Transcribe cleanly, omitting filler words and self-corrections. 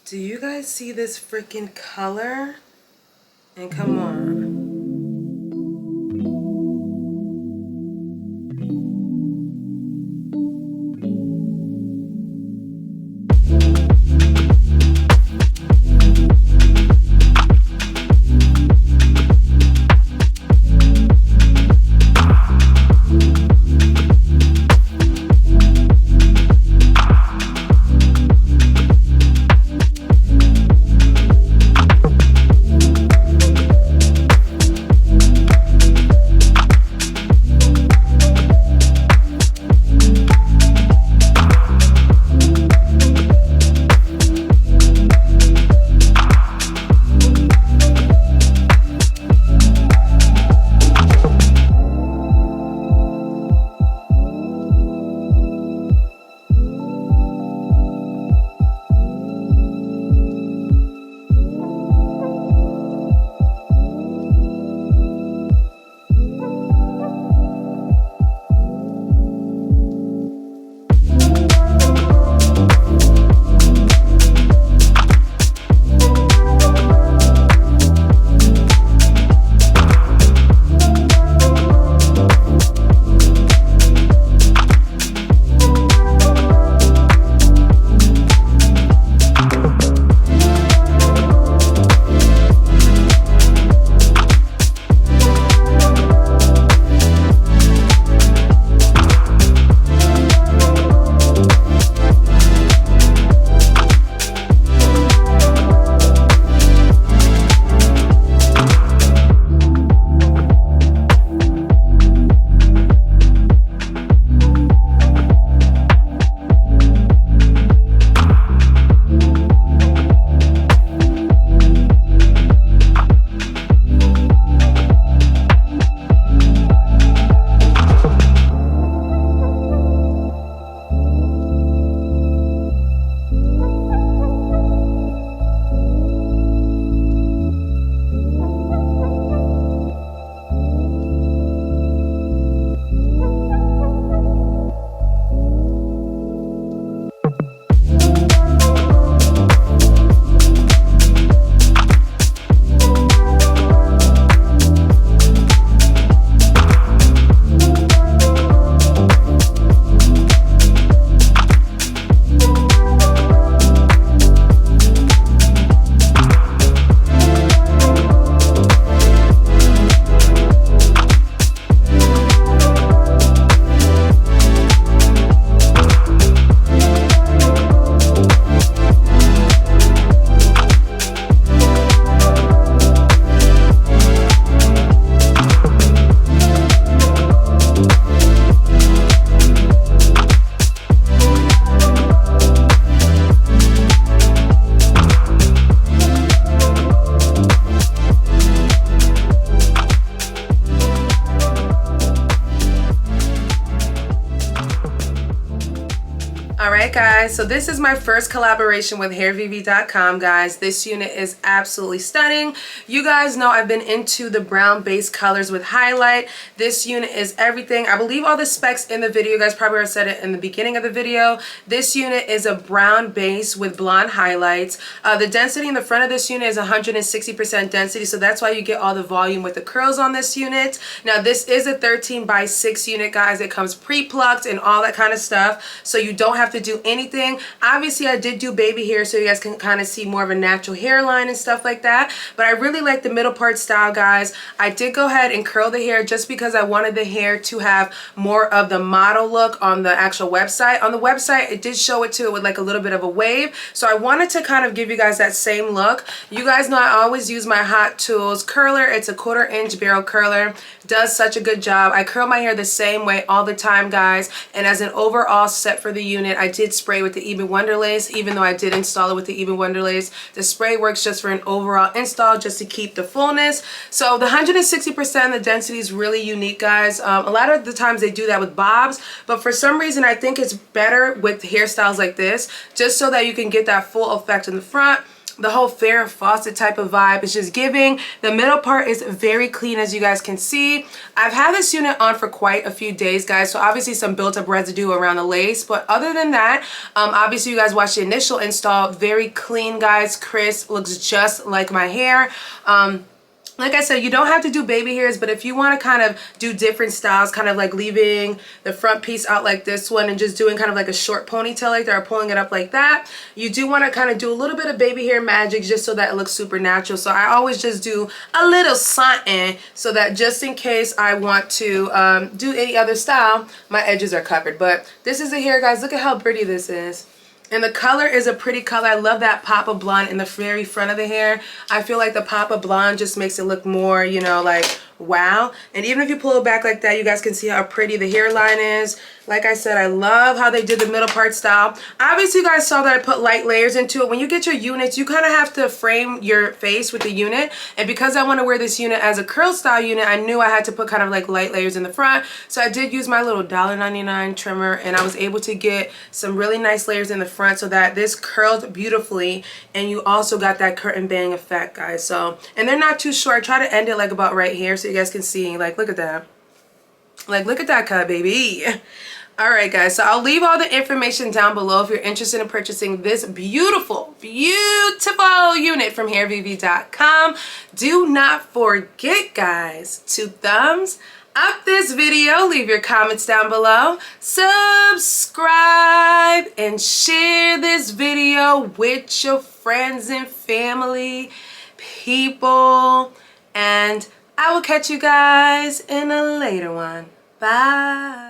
Do you guys see this freaking color? And come on. Alright guys, so this is my first collaboration with Hairvivi.com, guys. This unit is absolutely stunning. You guys know I've been into the brown base colors with highlight. This unit is everything. I believe all the specs in the video, you guys probably already said it in the beginning of the video. This unit is a brown base with blonde highlights. The density in the front of this unit is 160% density, so that's why you get all the volume with the curls on this unit. Now this is a 13x6 unit, guys. It comes pre-plucked and all that kind of stuff, so you don't have to do anything. Obviously I did do baby hair so you guys can kind of see more of a natural hairline and stuff like that, but I really like the middle part style, guys. I did go ahead and curl the hair just because I wanted the hair to have more of the model look on the actual website. On the website it did show it too with like a little bit of a wave, so I wanted to kind of give you guys that same look. You guys know I always use my Hot Tools curler. It's a 1/4 inch barrel curler. Does such a good job. I curl my hair the same way all the time, guys, and as an overall set for the unit, I did spray with the Even Wonder Lace. Even though I did install it with the Even Wonder Lace, the spray works just for an overall install, just to keep the fullness. So the 160%, the density is really unique, guys. A lot of the times they do that with bobs, but for some reason I think it's better with hairstyles like this, just so that you can get that full effect in the front. the whole Farrah Fawcett type of vibe. It's just giving. The middle part is very clean, as you guys can see. I've had this unit on for quite a few days, guys, so obviously some built up residue around the lace, but other than that, obviously you guys watched the initial install. Very clean, guys, crisp, looks just like my hair. Like I said, you don't have to do baby hairs, but if you want to kind of do different styles, kind of like leaving the front piece out like this one and just doing kind of like a short ponytail like that, or pulling it up like that, you do want to kind of do a little bit of baby hair magic just so that it looks super natural. So I always just do a little something so that just in case I want to do any other style, my edges are covered. But this is the hair, guys. Look at how pretty this is. And the color is a pretty color. I love that pop of blonde in the very front of the hair. I feel like the pop of blonde just makes it look more, you know, like wow. And even if you pull it back like that, you guys can see how pretty the hairline is. Like I said, I love how they did the middle part style. Obviously, you guys saw that I put light layers into it. When you get your units, you kind of have to frame your face with the unit. And because I want to wear this unit as a curl style unit, I knew I had to put kind of like light layers in the front. So I did use my little $1.99 trimmer, and I was able to get some really nice layers in the front so that this curled beautifully. And you also got that curtain bang effect, guys. So, and they're not too short. I try to end it like about right here so you guys can see. Like, look at that. Like, look at that cut, baby. All right, guys, so I'll leave all the information down below if you're interested in purchasing this beautiful, beautiful unit from Hairvivi.com. Do not forget, guys, to thumbs up this video, leave your comments down below, subscribe, and share this video with your friends and family, people, and I will catch you guys in a later one. Bye.